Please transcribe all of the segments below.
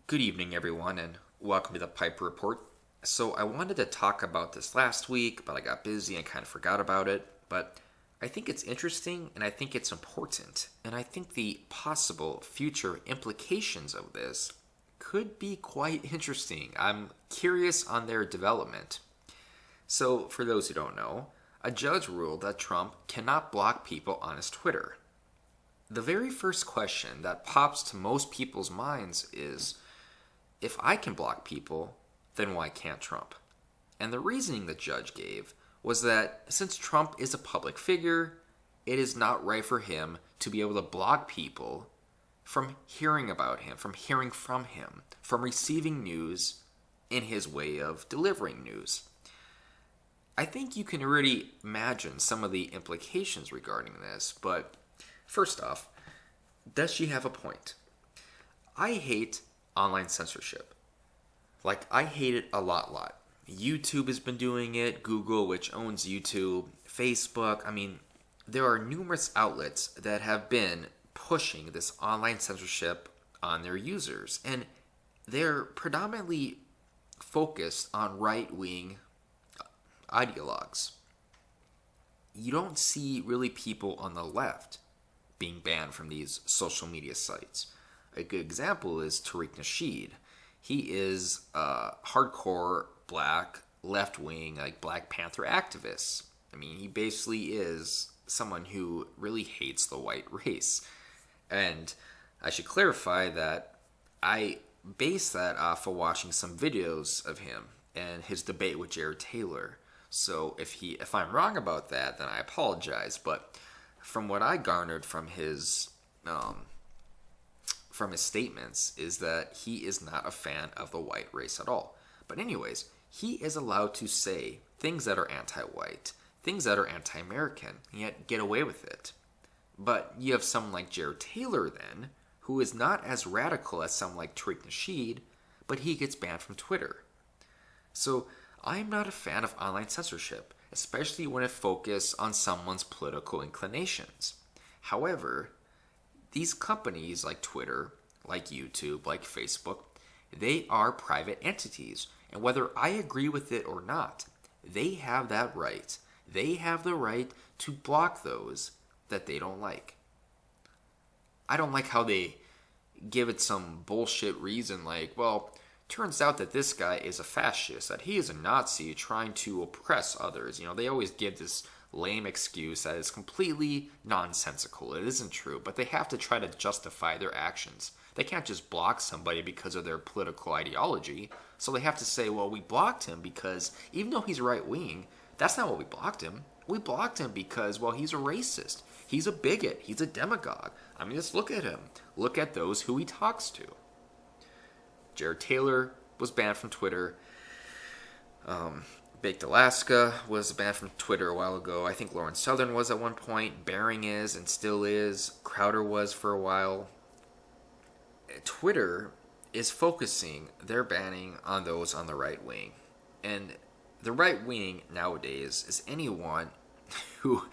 Good evening, everyone, and welcome to the Piper Report. So, I wanted to talk about this last week, but I got busy and kind of forgot about it. But I think it's interesting and I think it's important. And I think the possible future implications of this could be quite interesting. I'm curious on their development. So, for those who don't know, a judge ruled that Trump cannot block people on his Twitter. The very first question that pops to most people's minds is, if I can block people, then why can't Trump? And the reasoning the judge gave was that since Trump is a public figure, it is not right for him to be able to block people from hearing about him, from hearing from him, from receiving news in his way of delivering news. I think you can already imagine some of the implications regarding this, but first off, does she have a point? I hate online censorship. I hate it a lot. YouTube has been doing it, Google, which owns YouTube, Facebook. There are numerous outlets that have been pushing this online censorship on their users, and they're predominantly focused on right-wing ideologues. You don't see really people on the left being banned from these social media sites. A good example is Tariq Nasheed. He is a hardcore black, left-wing, Black Panther activist. He basically is someone who really hates the white race. And I should clarify that I base that off of watching some videos of him and his debate with Jared Taylor. So if I'm wrong about that, then I apologize. But from what I garnered from his statements is that he is not a fan of the white race at all. But anyways, he is allowed to say things that are anti-white, things that are anti-American, and yet get away with it. But you have someone like Jared Taylor then, who is not as radical as someone like Tariq Nasheed, but he gets banned from Twitter. So I'm not a fan of online censorship, especially when it focuses on someone's political inclinations. However, these companies like Twitter, like YouTube, like Facebook, they are private entities. And whether I agree with it or not, they have that right. They have the right to block those that they don't like. I don't like how they give it some bullshit reason turns out that this guy is a fascist, that he is a Nazi trying to oppress others. They always give this lame excuse that is completely nonsensical. It isn't true, but they have to try to justify their actions. They can't just block somebody because of their political ideology. So they have to say, well, we blocked him because even though he's right-wing, that's not what we blocked him. We blocked him because, he's a racist. He's a bigot. He's a demagogue. Just look at him. Look at those who he talks to. Jared Taylor was banned from Twitter. Baked Alaska was banned from Twitter a while ago. I think Lauren Southern was at one point. Bering is and still is. Crowder was for a while. Twitter is focusing their banning on those on the right wing. And the right wing nowadays is anyone who...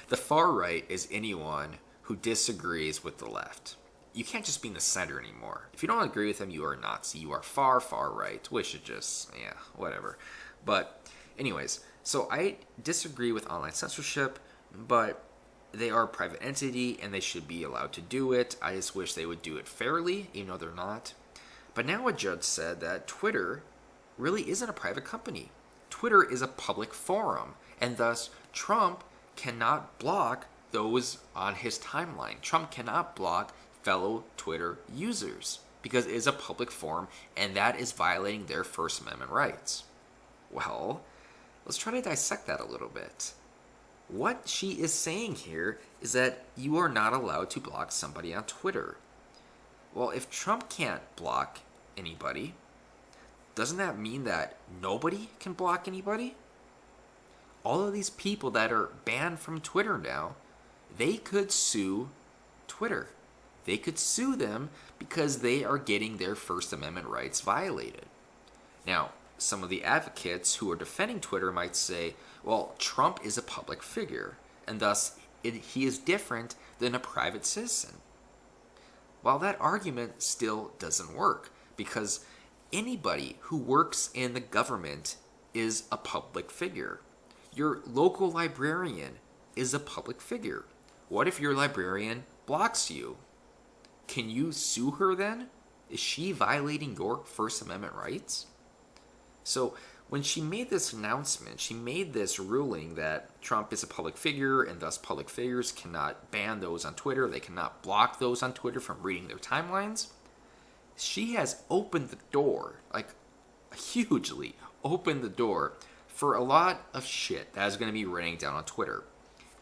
the far right is anyone who disagrees with the left. You can't just be in the center anymore. If you don't agree with them, you are a Nazi. You are far, far right, which is just, whatever. But anyways, so I disagree with online censorship, but they are a private entity and they should be allowed to do it. I just wish they would do it fairly, even though they're not. But now a judge said that Twitter really isn't a private company. Twitter is a public forum, and thus Trump cannot block those on his timeline. Trump cannot block fellow Twitter users because it is a public forum and that is violating their First Amendment rights. Well, let's try to dissect that a little bit. What she is saying here is that you are not allowed to block somebody on Twitter. Well, if Trump can't block anybody, doesn't that mean that nobody can block anybody? All of these people that are banned from Twitter now, they could sue Twitter. They could sue them because they are getting their First Amendment rights violated. Now, some of the advocates who are defending Twitter might say, well, Trump is a public figure, and thus he is different than a private citizen. While that argument still doesn't work, because anybody who works in the government is a public figure. Your local librarian is a public figure. What if your librarian blocks you? Can you sue her then? Is she violating your First Amendment rights? So when she made this announcement, she made this ruling that Trump is a public figure and thus public figures cannot ban those on Twitter. They cannot block those on Twitter from reading their timelines. She has opened the door, like hugely opened the door for a lot of shit that is going to be raining down on Twitter.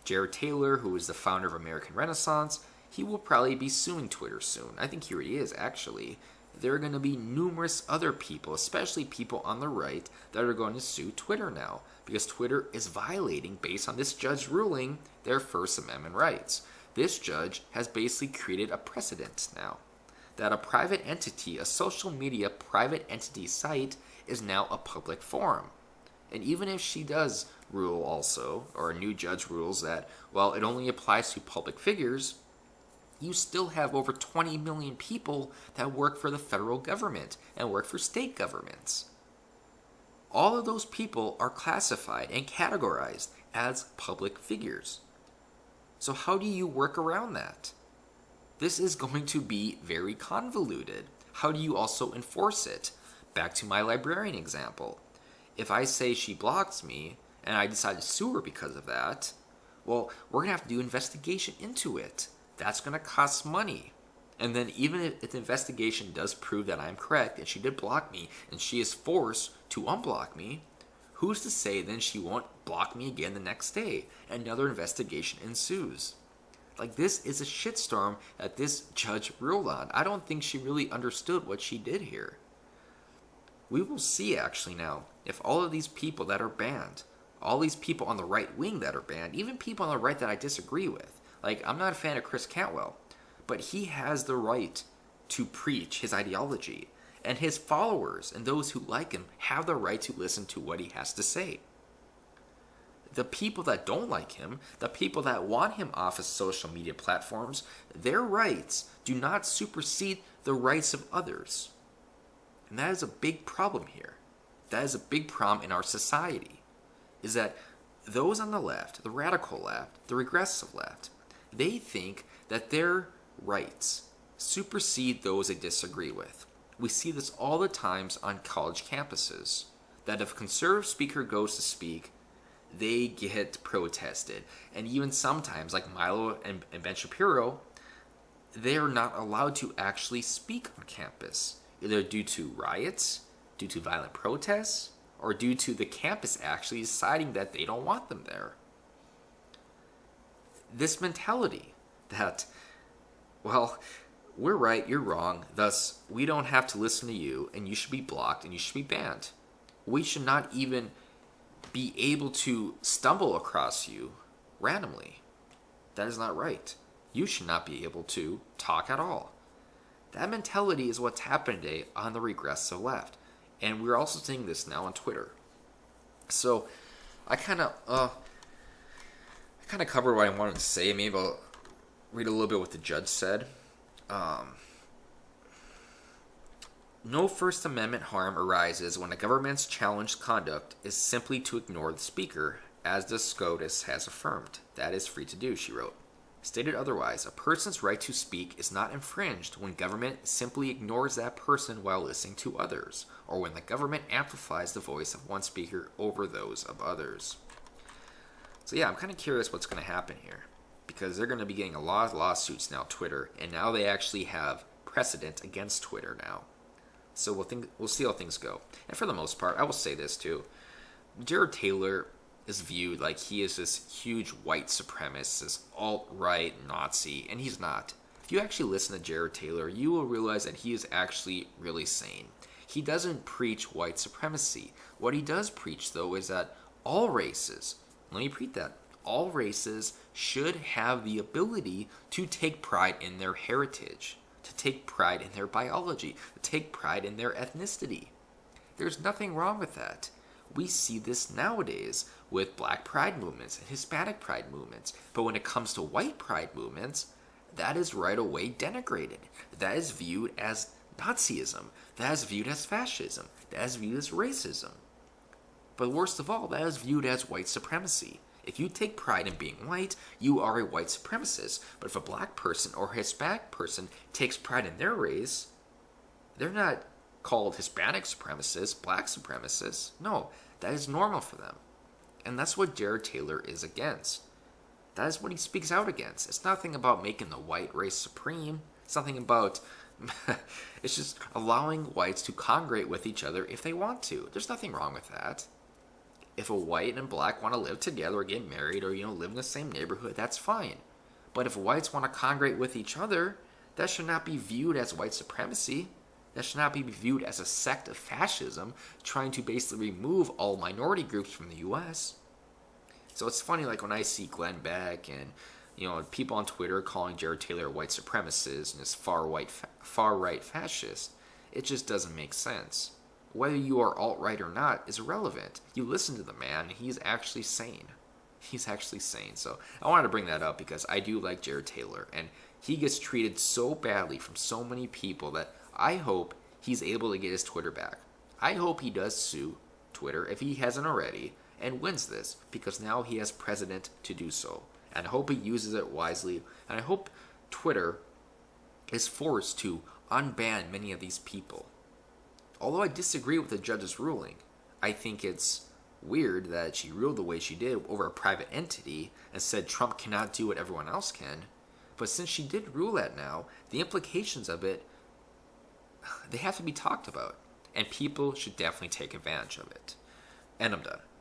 Jared Taylor, who is the founder of American Renaissance, he will probably be suing Twitter soon. I think he already is, actually. There are going to be numerous other people, especially people on the right, that are going to sue Twitter now because Twitter is violating, based on this judge ruling, their First Amendment rights. This judge has basically created a precedent now that a private entity, a social media private entity site, is now a public forum. And even if she does rule also, or a new judge rules that, well, it only applies to public figures, you still have over 20 million people that work for the federal government and work for state governments. All of those people are classified and categorized as public figures. So how do you work around that? This is going to be very convoluted. How do you also enforce it? Back to my librarian example. If I say she blocks me and I decide to sue her because of that, well, we're going to have to do investigation into it. That's going to cost money. And then even if the investigation does prove that I'm correct and she did block me and she is forced to unblock me, who's to say then she won't block me again the next day? Another investigation ensues. Like, this is a shitstorm that this judge ruled on. I don't think she really understood what she did here. We will see actually now if all of these people that are banned, all these people on the right wing that are banned, even people on the right that I disagree with, like, I'm not a fan of Chris Cantwell, but he has the right to preach his ideology, and his followers and those who like him have the right to listen to what he has to say. The people that don't like him, the people that want him off of social media platforms, their rights do not supersede the rights of others. And that is a big problem here. That is a big problem in our society, is that those on the left, the radical left, the regressive left, they think that their rights supersede those they disagree with. We see this all the times on college campuses, that if a conservative speaker goes to speak, they get protested. And even sometimes, like Milo and Ben Shapiro, they are not allowed to actually speak on campus, either due to riots, due to violent protests, or due to the campus actually deciding that they don't want them there. This mentality that, well, we're right, you're wrong, thus we don't have to listen to you, and you should be blocked, and you should be banned. We should not even be able to stumble across you randomly. That is not right. You should not be able to talk at all. That mentality is what's happened today on the regressive left. And we're also seeing this now on Twitter. So I kind of covered what I wanted to say. Maybe I'll read a little bit what the judge said. No First Amendment harm arises when a government's challenged conduct is simply to ignore the speaker, as the SCOTUS has affirmed. That is free to do, she wrote. Stated otherwise, a person's right to speak is not infringed when government simply ignores that person while listening to others, or when the government amplifies the voice of one speaker over those of others. So yeah, I'm kind of curious what's going to happen here, because they're going to be getting a lot of lawsuits now, Twitter, and now they actually have precedent against Twitter now. So we'll see how things go. And for the most part, I will say this too. Jared Taylor is viewed like he is this huge white supremacist, this alt-right Nazi, and he's not. If you actually listen to Jared Taylor, you will realize that he is actually really sane. He doesn't preach white supremacy. What he does preach, though, is that all races, let me repeat that, all races should have the ability to take pride in their heritage, to take pride in their biology, to take pride in their ethnicity. There's nothing wrong with that. We see this nowadays with black pride movements and Hispanic pride movements. But when it comes to white pride movements, that is right away denigrated. That is viewed as Nazism. That is viewed as fascism. That is viewed as racism. But worst of all, that is viewed as white supremacy. If you take pride in being white, you are a white supremacist. But if a black person or a Hispanic person takes pride in their race, they're not called Hispanic supremacists, black supremacists. No, that is normal for them. And that's what Jared Taylor is against. That is what he speaks out against. It's nothing about making the white race supreme. It's nothing about... it's just allowing whites to congregate with each other if they want to. There's nothing wrong with that. If a white and black want to live together or get married or, live in the same neighborhood, that's fine. But if whites want to congregate with each other, that should not be viewed as white supremacy. That should not be viewed as a sect of fascism trying to basically remove all minority groups from the U.S. So it's funny, like when I see Glenn Beck and people on Twitter calling Jared Taylor a white supremacist and this far right fascist, it just doesn't make sense. Whether you are alt-right or not is irrelevant. You listen to the man, and he's actually sane. He's actually sane. So I wanted to bring that up because I do like Jared Taylor, and he gets treated so badly from so many people that I hope he's able to get his Twitter back. I hope he does sue Twitter, if he hasn't already, and wins this, because now he has precedent to do so. And I hope he uses it wisely, and I hope Twitter is forced to unban many of these people. Although I disagree with the judge's ruling, I think it's weird that she ruled the way she did over a private entity and said Trump cannot do what everyone else can. But since she did rule that now, the implications of it, they have to be talked about. And people should definitely take advantage of it. And I'm done.